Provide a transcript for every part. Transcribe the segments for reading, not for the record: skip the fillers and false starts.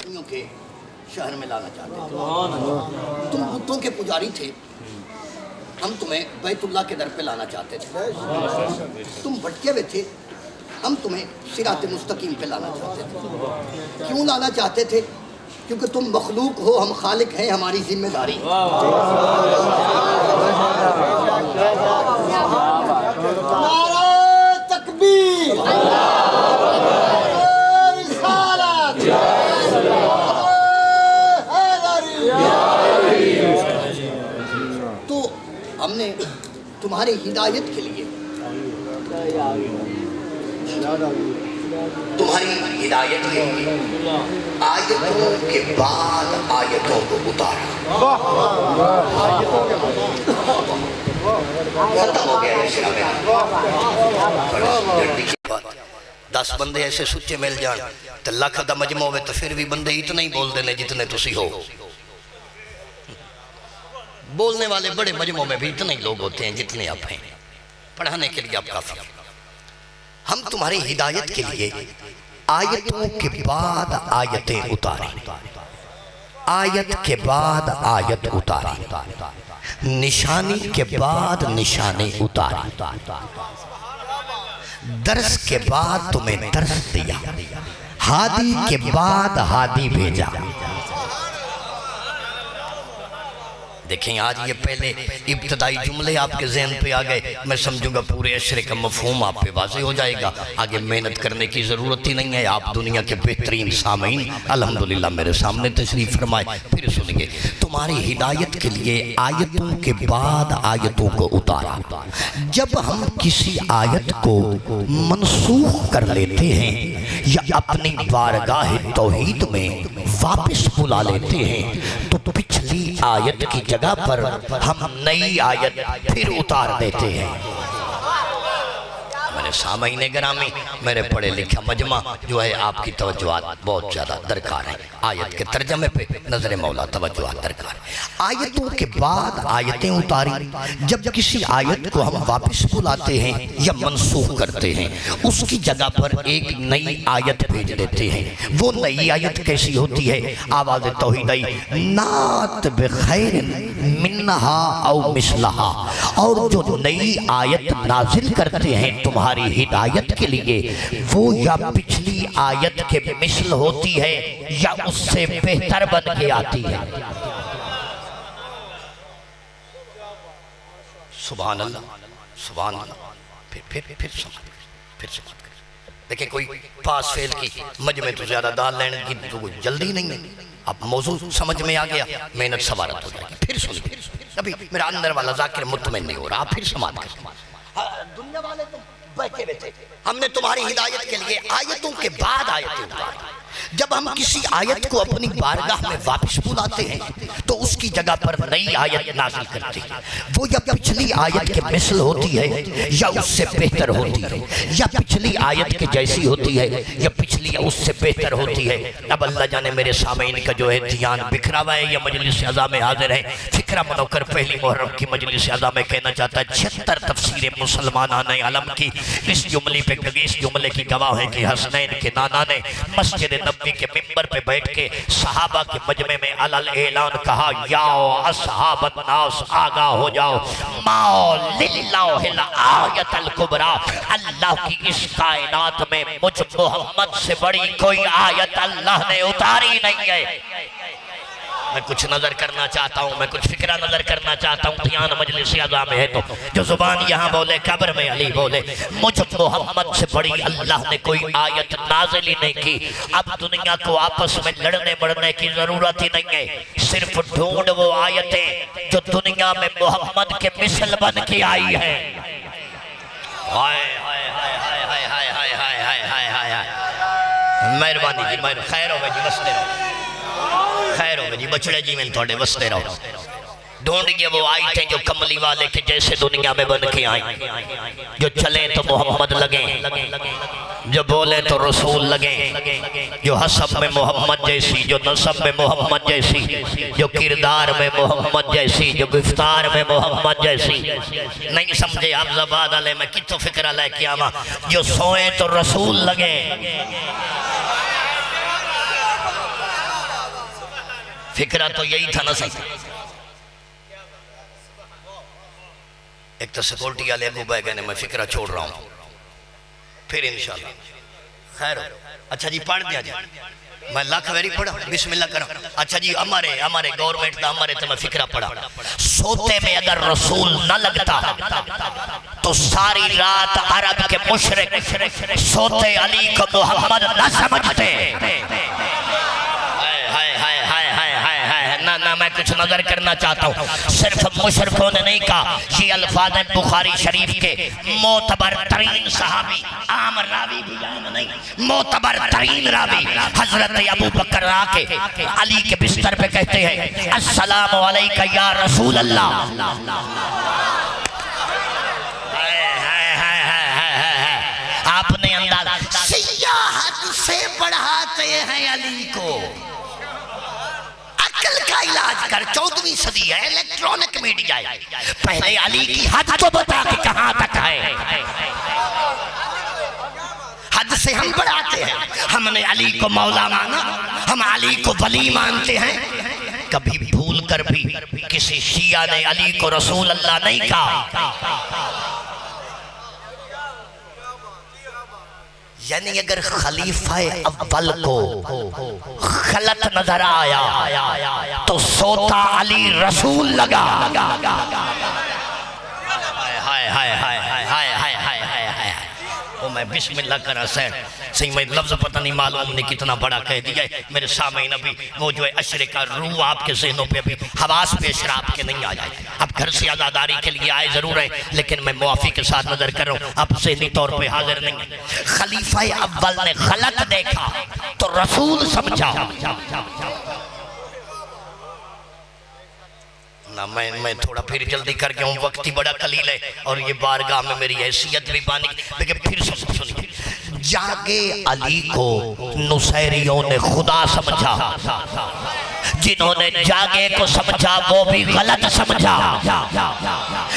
مستقیوں کے شہر میں لانا چاہتے تھے. تم بتوں کے پجاری تھے، ہم تمہیں بیت اللہ کے در پہ لانا چاہتے تھے. تم بھٹکے ہوئے تھے، ہم تمہیں صراط مستقیم پہ لانا چاہتے تھے. کیوں لانا چاہتے تھے؟ کیونکہ تم مخلوق ہو، ہم خالق ہیں، ہماری ذمہ داری. نعرہ تکبیر، رسالت، تو ہم نے تمہاری ہدایت کے لیے آیتوں کے بعد آیتوں کو اتارا. ختم ہو گیا. 10 بندے ایسے سچے مل جان تو لاکھ دا مجمع ہوئے تو پھر بھی بندے اتنے ہی بول دینے جتنے تسی ہو. بولنے والے بڑے مجمع میں بھی اتنے ہی لوگ ہوتے ہیں جتنے آپ ہیں. پڑھانے کے لیے آپ کافی. ہم تمہاری ہدایت کے لیے آیتوں کے بعد آیتیں اتاری، آیت کے بعد آیت اتاری، نشانی کے بعد نشانی اتاری، درس کے بعد تمہیں درس دیا، ہادی کے بعد ہادی بھیجا. دیکھیں آج یہ پہلے ابتدائی جملے آپ کے ذہن پہ آگئے، میں سمجھوں گا پورے عشرے کا مفہوم آپ پہ واضح ہو جائے گا. آگے محنت کرنے کی ضرورت ہی نہیں ہے. آپ دنیا کے بہترین سامعین الحمدللہ میرے سامنے تشریف فرمائے. پھر سنیے، تمہاری ہدایت کے لیے آیتوں کے بعد آیتوں کو اتارا. جب ہم کسی آیت کو منسوخ کر لیتے ہیں یا اپنی بارگاہ توحید میں واپس بلا لیتے ہیں تو پچھلی آیت کی جگہ پر ہم نئی آیت پھر اتار دیتے ہیں. میرے سامعین گرامی، میرے پڑھے لکھا مجمع جو ہے، آپ کی توجہات بہت زیادہ درکار ہیں. آیت کے ترجمے پہ نظر مولا توجہات درکار. آیتوں کے بعد آیتیں اتاری. جب کسی آیت کو ہم واپس بلاتے ہیں یا منسوخ کرتے ہیں، اس کی جگہ پر ایک نئی آیت بھیج دیتے ہیں. وہ نئی آیت کیسی ہوتی ہے؟ آواز توحید آئی، نات بخیر منہا او مثلہا. اور جو نئی آیت نازل کرتے ہیں تمہاری ہدایت کے لیے، وہ یا پچھلی آیت کے مثل ہوتی ہے یا اس سے بہتر بن کے آتی ہے. سبحان اللہ، سبحان اللہ. پھر سمجھ. دیکھیں کوئی پاس فیل کی مجمع تو زیادہ دال لینے کی تو کوئی جلدی نہیں ہے. اب موضوع سمجھ میں آ گیا، محنت سوارت ہو جائے گی. پھر سنیں، ابھی میرا اندر والا ذاکر مطمئن نہیں ہو رہا. پھر سماعت کریں. دنیا والے تو بیٹھے بیٹھے ہم نے تمہاری ہدایت کے لیے آیتوں کے بعد آیتیں اتاری. جب ہم کسی آیت کو اپنی بارگاہ میں واپس بلاتے ہیں تو اس کی جگہ پر نئی آیت نازل کرتے ہیں. وہ یا پچھلی آیت کے مثل ہوتی ہے یا اس سے بہتر ہوتی ہے، یا پچھلی آیت کے جیسی ہوتی ہے یا پچھلی اس سے بہتر ہوتی ہے. اب اللہ جانے میرے سامعین کا جو ہے دھیان بکھرا ہوا ہے. یہ مجلس اعظم میں حاضر ہے. فکرہ منو کر پہلی محرم کی مجلس اعظم میں کہنا چاہتا ہے 76 تفسیر مسلمانان عالم کی اس جملے کی گواہ ہے کہ حسنین کے نانا نے مسجد نبوی کے ممبر پہ بیٹھ کے صحابہ کے مجمع میں علل اعلان کہا، یاؤ اصحاب الناس آگاہ ہو جاؤ، ماؤ للہ الآیت الکبریٰ. اللہ کی اس کائنات میں مجھ محمد سے بڑی کوئی آیت اللہ نے اتاری نہیں ہے. میں کچھ نظر کرنا چاہتا ہوں، میں کچھ فکرہ نظر کرنا چاہتا ہوں. دھیان مجلس اعظم میں ہے تو جو زبان یہاں بولے قبر میں علی بولے. مجھ محمد سے بڑی اللہ نے کوئی آیت نازل ہی نہیں کی. اب دنیا کو آپس میں لڑنے بڑھنے کی ضرورت ہی نہیں ہے. صرف ڈھونڈ وہ آیتیں جو دنیا میں محمد کے مثل بن کے آئی ہیں. مہربانی جی، خیر ہوگا جی، وستے رہو. خیر ہوگا جی، بچڑے جی میں تھوڑے وستے رہو. ڈھونڈیے وہ آیتیں جو کملی والے کے جیسے دنیا میں بن کے آئیں، جو چلیں تو محمد لگیں، جو بولیں تو رسول لگیں، جو حسب میں محمد جیسی، جو نسب میں محمد جیسی، جو کردار میں محمد جیسی، جو گفتار میں محمد جیسی. نہیں سمجھے آپ زباد علیہ میں کتو فکرہ لے کے آما، جو سوئیں تو رسول لگیں. فکرہ تو یہی تھا نا صحیح. ایک تو سیکورٹی والے ابو بھائی کہنے میں فکرہ چھوڑ رہا ہوں پھر انشاءاللہ خیر ہو. اچھا جی پڑھ دیا جی میں لاکھ ویری پڑھا بسم اللہ کرا. اچھا جی ہمارے گورنمنٹ دا ہمارے تو میں فکرہ پڑھا. سوتے میں اگر رسول نہ لگتا تو ساری رات عرب کے مشرک سوتے علی کو محمد نہ سمجھتے. نہ میں کچھ نظر کرنا چاہتا ہوں. صرف مشرکوں نے نہیں کہا. یہ الفاظ بخاری شریف کے معتبر ترین صحابی عام راوی بھی جان نہیں معتبر ترین راوی حضرت ابو بکر آ کے علی کے بستر پہ کہتے ہیں السلام علیکہ یا رسول اللہ. آپ نے اندازہ سیاحت سے بڑھاتے ہیں علی کو. عقل کا علاج کر. 14ویں صدی ہے الیکٹرونک میڈیا ہے. پہلے علی کی حد تو بتا کہ کہاں تک ہے. حد سے ہم بڑھاتے ہیں. ہم نے علی کو مولا مانا ہم علی کو ولی مانتے ہیں. کبھی بھول کر بھی کسی شیعہ نے علی کو رسول اللہ نہیں کہا. یعنی اگر خلیفہ اول کو غلط نظر آیا تو سوتا علی رسول لگا. میں بسم اللہ کرا صحیح میں لفظ پتہ نہیں معلوم نے کتنا بڑا کہہ دیا ہے میرے سامعین. ابھی وہ جو ہے عشرے کا روح آپ کے ذہنوں پہ ابھی حواس پہ اشراف کے نہیں آ جائے. اب گھر سے آزاداری کے لیے آئے ضرور ہے لیکن میں معافی کے ساتھ نظر کر رہا ہوں اب ذہنی طور پہ حاضر نہیں. خلیفہ اول نے غلط دیکھا تو رسول سمجھا. میں تھوڑا پھر جلدی کر کے ہوں وقت ہی بڑا قلیل ہے اور یہ بارگاہ میں میری حیثیت بھی بانی. لیکن پھر سنیے جاگے علی کو نصیریوں نے خدا سمجھا. جنہوں نے جاگے کو سمجھا وہ بھی غلط سمجھا.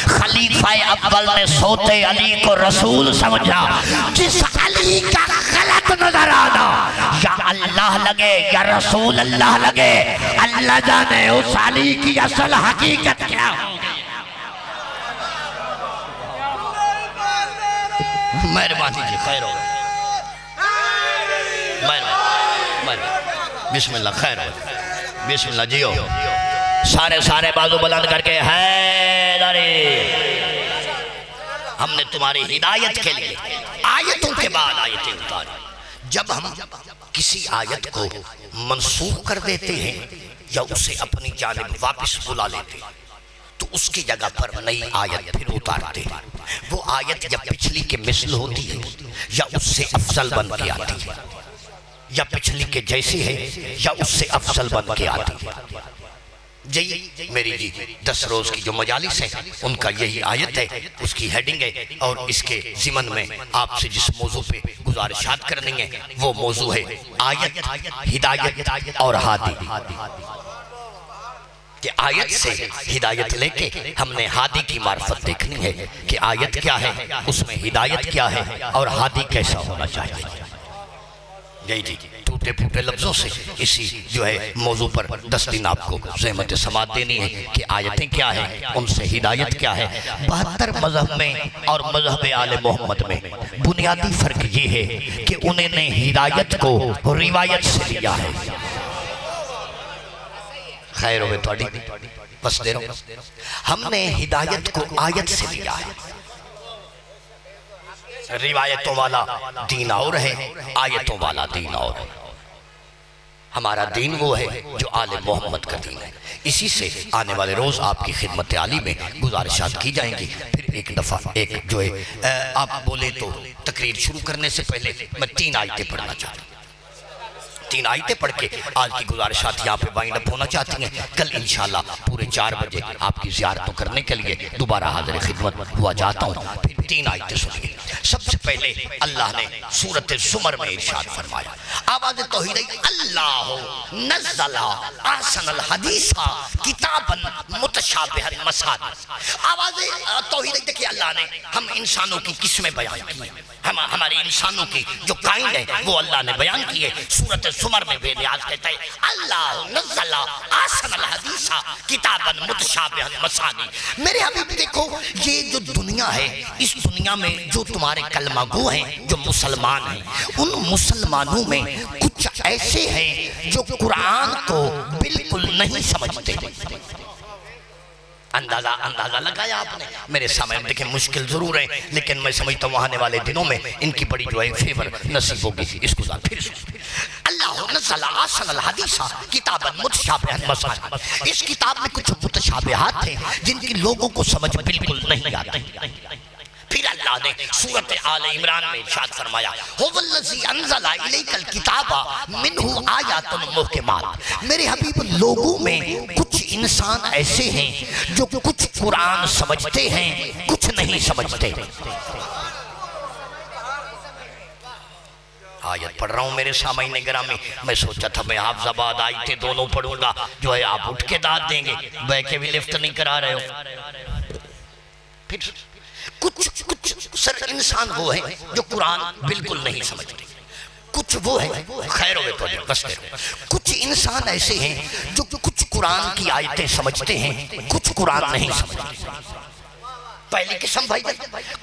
خلیفہ اول نے سوتے علی کو رسول سمجھا. جس علی کا غلط نظر آنا یا اللہ لگے یا رسول اللہ لگے اللہ جانے اس علی کی اصل حقیقت کیا ہوگی. مہربانی جی خیر ہو بسم اللہ خیر ہو بسم اللہ جیو. سارے بازو بلند کر کے حیدری ہم نے تمہاری ہدایت کے لیے آیتوں کے بعد آیتیں اتاری. جب ہم کسی آیت کو منسوخ کر دیتے ہیں یا اسے اپنی جانب واپس بلا لیتے ہیں تو اس کی جگہ پر نئی آیت پھر اتارتے ہیں. وہ آیت یا پچھلی کے مثل ہوتی ہے یا اس سے افضل بن کے آتی ہے یا پچھلی کے جیسی ہے یا اس سے افضل بن کے آتی ہے. جی میری جی 10 روز کی جو مجالس ہیں ان کا یہی آیت ہے اس کی ہیڈنگ ہے اور اس کے ضمن میں آپ سے جس موضوع پہ گزارشات کرنی ہے وہ موضوع ہے آیت ہدایت اور ہادی. کہ آیت سے ہدایت لے کے ہم نے ہادی کی معرفت دیکھنی ہے کہ آیت کیا ہے اس میں ہدایت کیا ہے اور ہادی کیسا ہونا چاہیے. جی ٹوٹے پھوٹے لفظوں سے اسی جو ہے موضوع پر 10 دن آپ کو زحمت سماعت دینی ہے کہ آیتیں کیا ہیں ان سے ہدایت کیا ہے. 72 مذہب میں اور مذہب آل محمد میں بنیادی فرق یہ ہے کہ انہیں نے ہدایت کو روایت سے لیا ہے. خیر ہوئے توڑی بس دے رہا ہوں. ہم نے ہدایت کو آیت سے لیا ہے. روایتوں والا دین اور ہے آیتوں والا دین اور ہے. ہمارا دین وہ ہے جو آل محمد کا دین ہے. اسی سے آنے والے روز آپ کی خدمت عالی میں گزارشات کی جائیں گی. پھر ایک دفعہ ایک جو ہے آپ بولے تو تقریر شروع کرنے سے پہلے میں 3 آیتیں پڑھنا چاہتا ہوں. 3 آیتیں پڑھ کے آج کی گزارشات یہاں پہ وائنڈ اپ ہونا چاہتی ہیں. کل انشاءاللہ پورے 4 بجے آپ کی زیارتوں کرنے کے لیے دوبارہ حاضر خدمت ہوا جاتا ہوں. پھر 3 آیتیں سنیے. سب سے پہلے اللہ نے سورۃ زمر میں ارشاد فرمایا، آواز توحید اللہ نزل احسن الحدیث کتابا متشابہا مثانی۔ آواز توحید دیکھیں اللہ نے ہم انسانوں کی قسمیں بیان کی، ہمارے انسانوں کی جو کائنڈ ہے وہ اللہ نے بیان کی ہے۔ سورۃ زمر میں بے نیاز کہتا ہے اللہ نزل احسن الحدیث کتابا متشابہا مثانی۔ میرے حبیب دیکھو یہ جو دنیا ہے، اس دنیا میں جو تمہارے کلمہ گو ہیں، جو مسلمان ہیں، ان مسلمانوں میں کچھ ایسے ہیں جو قرآن کو بالکل نہیں سمجھتے۔ اندازہ لگایا آپ نے؟ میرے سامنے دیکھیں مشکل ضرور ہے، لیکن میں سمجھتا ہوں آنے والے دنوں میں ان کی بڑی جو ہے فیور نصیب ہوگی۔ اس کو پھر اللہ نزل احسن الحدیث کتابا متشابہا مثانی۔ اس کتاب میں کچھ متشابہات ہیں جن کی لوگوں کو سمجھ بالکل نہیں آتی۔ پھر اللہ نے سورۃ آل عمران میں ارشاد فرمایا هو الذی انزل الیک الکتاب منہ آیات محکمات۔ میرے حبیب لوگوں میں کچھ انسان ایسے ہیں جو کچھ قرآن سمجھتے ہیں، کچھ نہیں سمجھتے۔ آیت پڑھ رہا ہوں میرے سامعین گرامی، میں سوچا تھا میں حافظ آباد آیتیں دونوں پڑھوں گا، جو ہے آپ اٹھ کے داد دیں گے، بے کے بھی لفٹ نہیں کرا رہے ہو۔ پھر کچھ سر انسان وہ ہیں جو قرآن بالکل نہیں سمجھتے، کچھ وہ ہیں خیر ہوئے تو بس کچھ انسان ایسے ہیں جو کچھ قرآن کی آیتیں سمجھتے ہیں، کچھ قرآن نہیں سمجھتے۔ پہلی قسم بھائی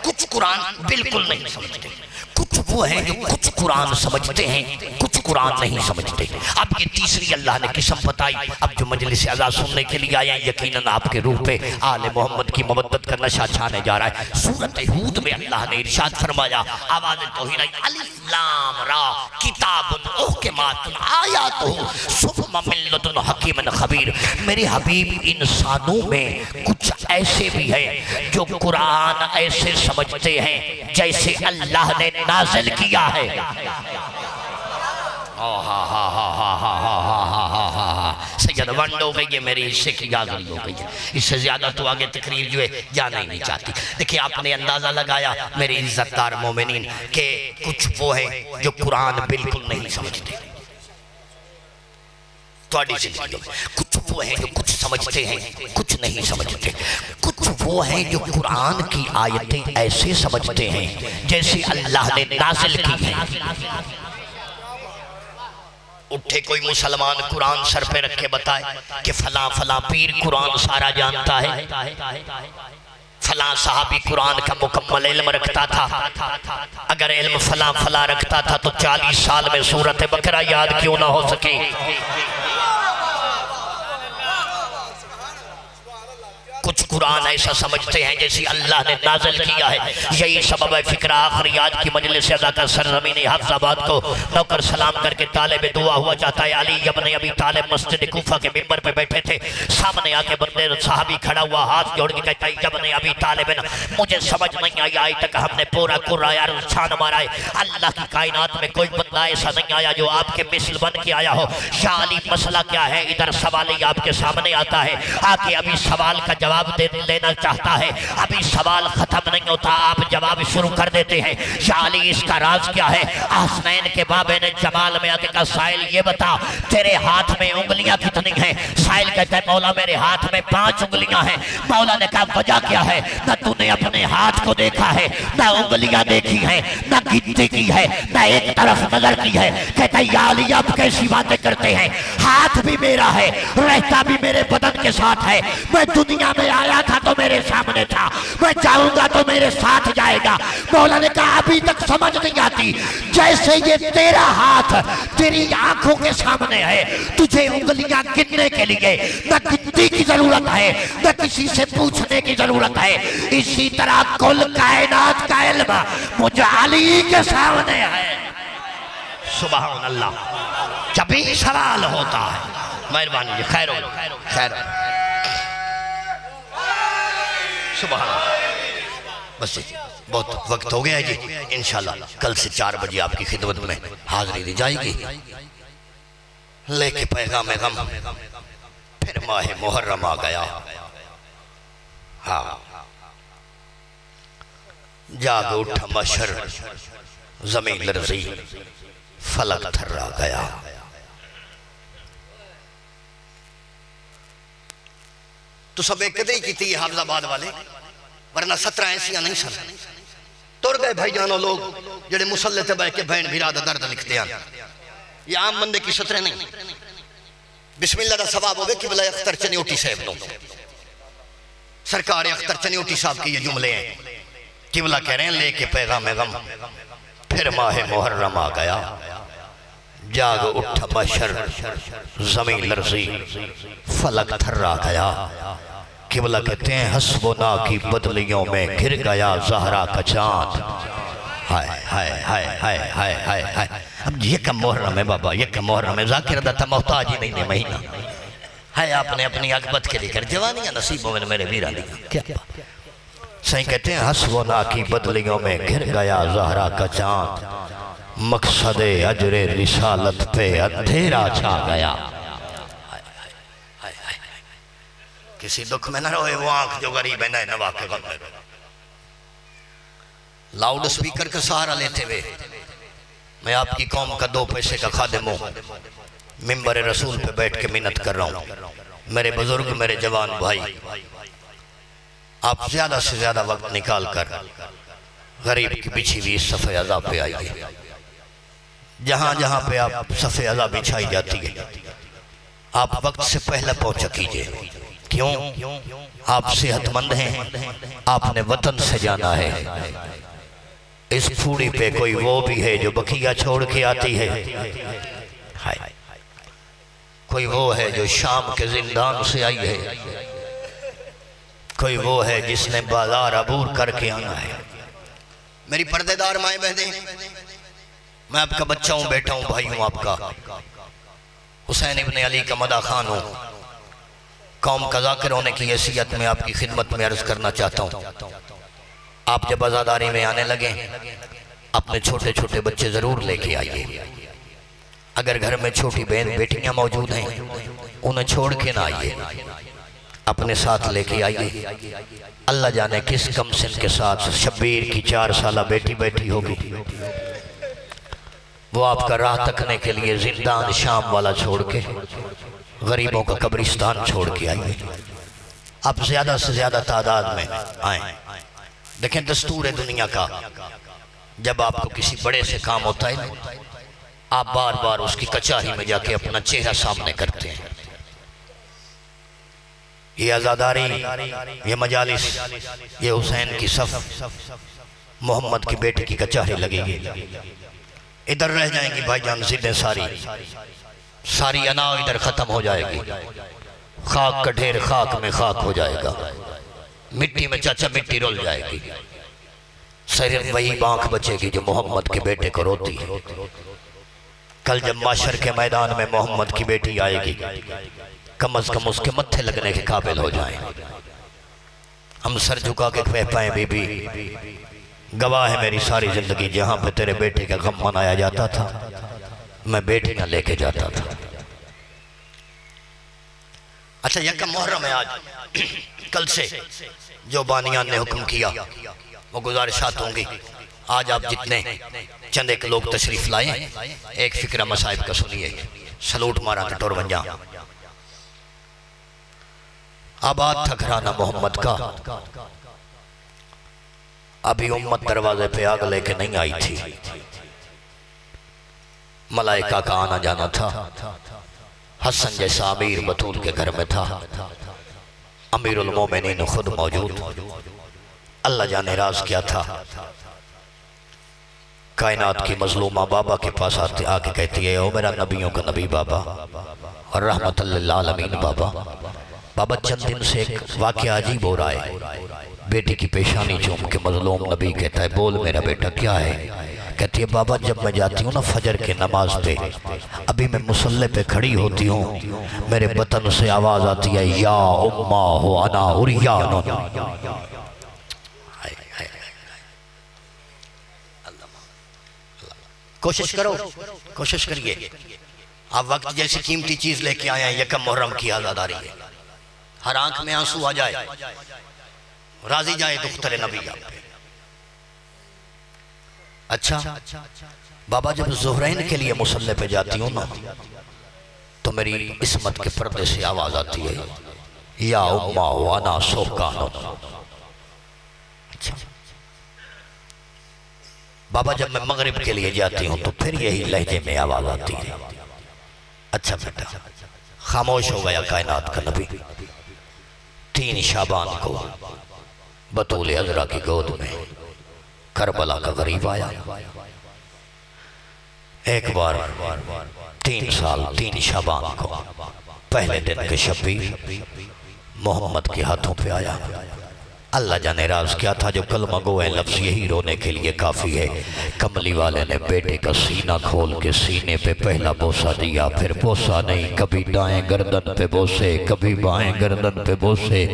کچھ قرآن بالکل نہیں سمجھتے، کچھ وہ ہیں جو کچھ قرآن سمجھتے ہیں، کچھ قرآن نہیں سمجھتے۔ اب یہ تیسری اللہ نے قسم بتائی۔ اب جو مجلس اعلیٰ سننے کے لیے آئے ہیں یقیناً آپ کے روح پہ آل محمد کی محبت کا نشہ چھانے جا رہا ہے۔ سورۃ ہود میں اللہ نے ارشاد فرمایا، آواز توحید الف لام را کتاب احکمات آیاتہ ثم من لدن حکیم خبیر۔ میرے حبیب انسانوں میں کچھ ایسے بھی ہیں جو قرآن ایسے سمجھتے ہیں جیسے اللہ نے نازل کیا ہے۔ سید ونڈ ہو گئی ہے، میری حصے کی یادری ہو گئی ہے، اس سے زیادہ تو آگے تقریر جو ہے جانا ہی نہیں چاہتی۔ دیکھیں آپ نے اندازہ لگایا میرے عزتدار مومنین کہ کچھ وہ ہیں جو قرآن بالکل نہیں سمجھتے۔ کچھ وہ ہیں جو کچھ سمجھتے ہیں، کچھ نہیں سمجھتے۔ کچھ وہ ہیں جو قرآن کی آیتیں ایسے سمجھتے ہیں جیسے اللہ نے نازل کی ہیں۔ اٹھے کوئی مسلمان قرآن سر پہ رکھ کے بتائے کہ فلاں فلاں پیر قرآن سارا جانتا ہے، فلاں صحابی قرآن کا مکمل علم رکھتا تھا، اگر علم فلاں فلاں رکھتا تھا تو 40 سال میں سورۃ بقرہ یاد کیوں نہ ہو سکے۔ کچھ قرآن ایسا سمجھتے ہیں جیسے اللہ نے نازل کیا ہے۔ یہی سبب ہے فکر آخریات کی مجلس اعلیٰ کا سرزمین حافظ آباد کو نوکر سلام کر کے طالب دعا ہوا چاہتا ہے۔ علی ابن ابی طالب مسجد کوفہ کے ممبر پہ بیٹھے تھے، سامنے آکے بندے صحابی کھڑا ہوا ہاتھ جوڑ کے کہتا ہے ابن ابی طالب مجھے سمجھ نہیں آئی آئی تک ہم نے پورا قرآن چھان مارا ہے، اللہ کی کائنات میں کوئی بندہ ایسا نہیں آیا جو آپ کے مثل بن کے آیا ہو۔ یا علی مسئلہ کیا ہے؟ ادھر سوال ہی آپ کے سامنے آتا ہے، آکے ابھی سوال کا جواب لینا چاہتا ہے، ابھی سوال ختم نہیں ہوتا آپ جواب شروع کر دیتے ہیں۔ یا علی اس کا راز کیا ہے؟ حسنین کے بابے نے جمال میں آکے کہا سائل یہ بتا تیرے ہاتھ میں انگلیاں کتنی ہیں؟ سائل کہتا ہے مولا میرے ہاتھ میں 5 انگلیاں ہیں۔ مولا نے کہا وجہ کیا ہے؟ نہ تو نے اپنے ہاتھ کو دیکھا ہے، نہ انگلیاں دیکھی ہیں، نہ گنتی کی ہے، نہ ایک طرف نظر کی ہے۔ کہتا ہے یا علی آپ کیسی باتیں کرتے ہیں؟ ہاتھ بھی میرا ہے، رہتا بھی میرے بدن کے ساتھ ہے، میں دنیا میں آیا تھا تو میرے سامنے تھا، میں جاؤں گا تو میرے ساتھ جائے گا۔ مولا نے کہا ابھی تک سمجھ نہیں آتی، جیسے یہ تیرا ہاتھ تیری آنکھوں کے سامنے ہے، تجھے انگلیاں گننے کے لیے نہ گنتی کی ضرورت ہے، نہ کسی سے پوچھنے کی ضرورت ہے۔ اسی طرح کل کائنات کا علم مجھے علی کے سامنے ہے۔ سبحان اللہ۔ جب بھی سوال ہوتا ہے مہربانی جی خیر ہو خیر ہو سبحان اللہ۔ بس بہت وقت ہو گیا ہے جی، انشاءاللہ کل سے 4 بجے آپ کی خدمت میں حاضری دی جائے گی، لے کے پیغام غم۔ پھر ماہ محرم آ گیا، ہاں جاگ اٹھا مشر زمین لرزی فلک تھرا گیا. تو سب ایک کدے ہی کیتی ہے حافظ آباد والے، ورنہ 17 ایسیاں نہیں سن. تر گئے بھائی جانو لوگ جڑے مسلح تے بیٹھ کے بہن بھیرا دا درد لکھتے ہیں. یہ عام بندے کی 17 نہیں. بسم اللہ دا ثواب ہوگے قبلہ اختر چنیوٹی صاحب نو. سرکار اختر چنیوٹی صاحب کی یہ جملے ہیں. قبلہ کہہ رہے ہیں لے کے پیغام غم پھر ماہ محرم آ گیا. جاگ اٹھا مشر زمین لرزی فلک تھرا گیا. قبلہ کہتے ہیں حسبنا کی بدلیوں میں گر گیا زہرا کا چاند. ہائے ہائے ہائے ہائے ہائے ہائے ہائے. اب یہ کم محرم ہے بابا، یہ کم محرم ہے. ذاکر دتا محتاج ہی نہیں مہینہ ہے. آپ نے اپنی اکبت کے لئے کر جوانیاں نصیبوں میں میرے ویرہ لیا. کیا صحیح کہتے ہیں حسبنا کی بدلیوں میں گر گیا زہرا کا چاند. مقصد اجر رسالت پہ اندھیرا چھا گیا. کسی دکھ میں نہ روئے وہ آنکھ جو غریب ہے نئے نوا کے غم میں. لاؤڈ سپیکر کا سہارا لیتے ہوئے میں آپ کی قوم کا 2 پیسے کا خادم ہوں. منبر رسول پہ بیٹھ کے منت کر رہا ہوں. میرے بزرگ، میرے جوان بھائی، آپ زیادہ سے زیادہ وقت نکال کر غریب کی بچھی ہوئی اس صفحہ عذاب پہ آئیے. جہاں جہاں پہ آپ صفحہ عذاب بچھائی جاتی ہے آپ وقت سے پہلے پہنچا کیجئے. کیوں؟ آپ صحت مند ہیں، آپ نے وطن سے جانا ہے. اس پھوڑی پہ کوئی وہ بھی ہے جو بقیہ چھوڑ کے آتی ہے. کوئی وہ ہے جو شام کے زندان سے آئی ہے. کوئی وہ ہے جس نے بازار عبور کر کے آنا ہے. میری پردے دار مائیں بہنیں، میں آپ کا بچہ ہوں، بیٹا ہوں، بھائی ہوں آپ کا. حسین ابن علی کا مدح خان ہوں. قوم کا ذاکر ہونے کی حیثیت میں آپ کی خدمت میں عرض کرنا چاہتا ہوں. آپ جب آزاداری میں آنے لگیں اپنے چھوٹے چھوٹے بچے ضرور لے کے آئیے. اگر گھر میں چھوٹی بہن بیٹیاں موجود ہیں انہیں چھوڑ کے نہ آئیے، اپنے ساتھ لے کے آئیے. اللہ جانے کس کم سن کے ساتھ شبیر کی 4 سالہ بیٹی بیٹھی ہوگی. وہ آپ کا راہ تکنے کے لیے زندان شام والا چھوڑ کے غریبوں کا قبرستان چھوڑ کے آئیے. آپ زیادہ سے زیادہ تعداد میں آئیں. دیکھیں دستور دنیا کا جب آپ کو کسی بڑے سے کام ہوتا ہے آپ بار بار اس کی کچاہی میں جا کے اپنا چہرہ سامنے کرتے ہیں. یہ عزاداری، یہ مجالس، یہ حسین کی صف، محمد کی بیٹے کی کچاہی لگے گی. ادھر رہ جائیں گی بھائی جان زدیں ساری انا ادھر ختم ہو جائے گی. خاک کا ڈھیر خاک میں خاک ہو جائے گا. مٹی میں چاچا مٹی رول جائے گی. صرف وہی بانکھ بچے گی جو محمد کے بیٹے کو روتی ہے. کل جب معاشر کے میدان میں محمد کی بیٹی آئے گی کم از کم اس کے متھے لگنے کے قابل ہو جائیں. ہم سر جھکا کے کہہ پائیں بی بی گواہ ہے میری ساری زندگی جہاں پہ تیرے بیٹے کا غم منایا جاتا تھا میں بیٹی نہ لے کے جاتا تھا. اچھا یکم محرم ہے آج. کل سے جو بانیان نے حکم کیا وہ گزارشات ہوں گی. آج آپ جتنے چند ایک لوگ تشریف لائیں ایک فکرہ مصائب کا سنیے. سلوٹ مارا تھا ٹورونجا. آباد تھا گھرانہ محمد کا. ابھی امت دروازے پہ آگ لے کے نہیں آئی تھی. ملائکہ کا آنا جانا تھا. حسن جیسا امیر بطول کے گھر میں تھا. امیر المومنین خود موجود. اللہ جانے راز کیا تھا. کائنات کی مظلومہ بابا کے پاس آ کے کہتی ہے او میرا نبیوں کا نبی بابا اور رحمت للعالمین بابا. بابا چند دن سے ایک واقعہ عجیب ہو رہا ہے. بیٹی کی پیشانی چوم کے مظلوم نبی کہتا ہے بول میرا بیٹا کیا ہے. کہتی ہے بابا جب میں جاتی ہوں نا فجر کے نماز پہ ابھی میں مصلی پہ کھڑی ہوتی ہوں میرے بطن سے آواز آتی ہے یا امہ ہو انا اریان. کوشش کرو، کوشش کریے. آپ وقت جیسی قیمتی چیز لے کے آئے ہیں. یکم محرم کی آزاداری ہے. ہر آنکھ میں آنسو آ جائے راضی جائے دختر نبی آپ پہ. اچھا بابا جب زہرین کے لیے مصلی پہ جاتی ہوں نا تو میری عصمت کے پردے سے آواز آتی ہے یا امہ وانا سوکانو. بابا جب میں مغرب کے لیے جاتی ہوں تو پھر یہی لہجے میں آواز آتی ہے. اچھا بیٹا خاموش ہو گیا کائنات کا نبی. 3 شعبان کو بطول عذرا کی گود میں کربلا کا غریب آیا. ایک بار 3 سال 3 شعبان کو پہلے دن کے شبیر محمد کے ہاتھوں پہ آیا. اللہ جانے راز کیا تھا جو کلمہ گو ہے لفظ یہی رونے کے لیے کافی ہے. کملی والے نے بیٹے کا سینہ کھول کے سینے پہ پہلا بوسہ دیا. پھر بوسہ نہیں, کبھی دائیں گردن پہ بوسے, کبھی بائیں گردن پہ بوسے,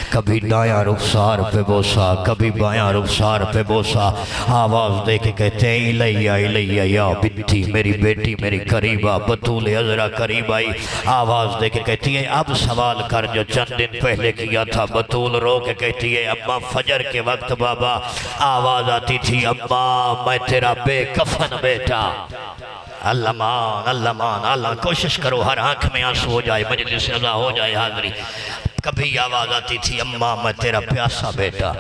کبھی دائیں رخسار پہ بوسہ, کبھی بائیں رخسار پہ بوسہ. آواز دے کے کہتے ہیں الیہ الیہ یا بنتی, میری بیٹی میری قریبہ بطول عذرا قریب آئی. آواز دے کے کہتی ہے اب سوال کر جو چند دن پہلے کیا تھا. بطول رو کے کہتی ہے اماں فجر کے وقت بابا آواز آتی تھی اماں میں تیرا بے کفن بیٹا. اللہ مان اللہ مان اللہ, کوشش کرو ہر آنکھ میں آنسو ہو جائے, مجلس اذا ہو جائے حاضری. کبھی آواز آتی تھی اماں میں تیرا پیاسا بیٹا,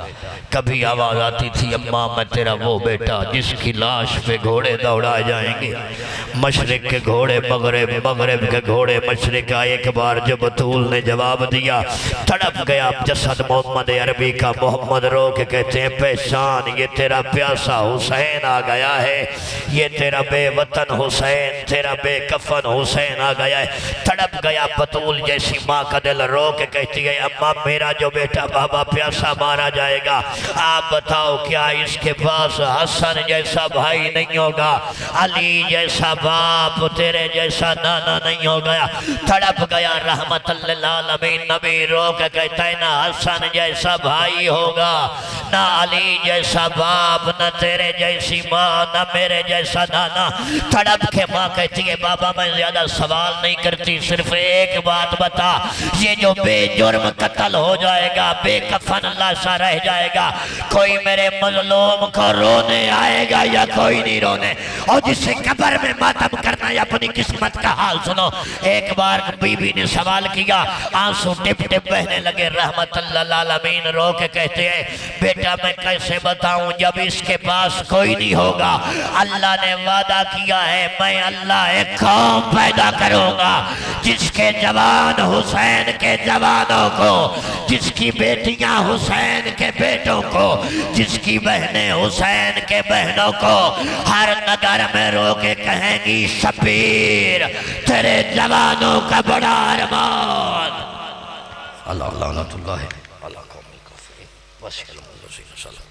کبھی آواز آتی تھی اماں میں تیرا وہ بیٹا جس کی لاش پہ گھوڑے دوڑائے جائیں گے. مشرق کے گھوڑے مغرب, مغرب کے گھوڑے مشرق. ایک بار جو بطول نے جواب دیا تڑپ گیا جسد محمد عربی کا. محمد رو کے کہتے ہیں پہچان یہ تیرا پیاسا حسین آ گیا ہے, یہ تیرا بے وطن حسین, تیرا بے کفن حسین آ گیا ہے. تڑپ گیا بطول جیسی ماں کا دل رو کے کہتے ہیں اماں میرا جو بیٹا بابا پیاسا مارا جائے گا. آپ بتاؤ کیا اس کے پاس حسن جیسا بھائی نہیں ہوگا, علی جیسا باپ, تیرے جیسا نانا نہیں ہو گیا. تڑپ گیا رحمت للعالمین نبی رو کے کہتا ہے نہ حسن جیسا بھائی ہوگا, نہ علی جیسا باپ, نہ تیرے جیسی ماں, نہ میرے جیسا نانا. تڑپ کے ماں کہتی ہے بابا میں زیادہ سوال نہیں کرتی, صرف ایک بات بتا یہ جو بے جرم قتل ہو جائے گا بے کفن لاشا رہ جائے گا, کوئی میرے مظلوم کو رونے آئے گا یا کوئی نہیں رونے؟ اور جسے قبر میں ماتم کرنا ہے اپنی قسمت کا حال سنو. ایک بار بی بی نے سوال کیا, آنسو ٹپ ٹپ بہنے لگے. رحمت اللہ العالمین رو کے کہتے ہیں بیٹا میں کیسے بتاؤں جب اس کے پاس کوئی نہیں ہوگا. اللہ نے وعدہ کیا ہے میں اللہ ایک قوم پیدا کروں گا جس کے جوان حسین کے جوانوں کو, جس کی بیٹیاں حسین کے بیٹوں کو, جس کی بہنیں حسین کے بہنوں کو ہر نگر میں رو کے کہیں گی شبیر تیرے جوانوں کا بڑا ارمان. اللہ لعنت اللہ علی قوم الکافرین.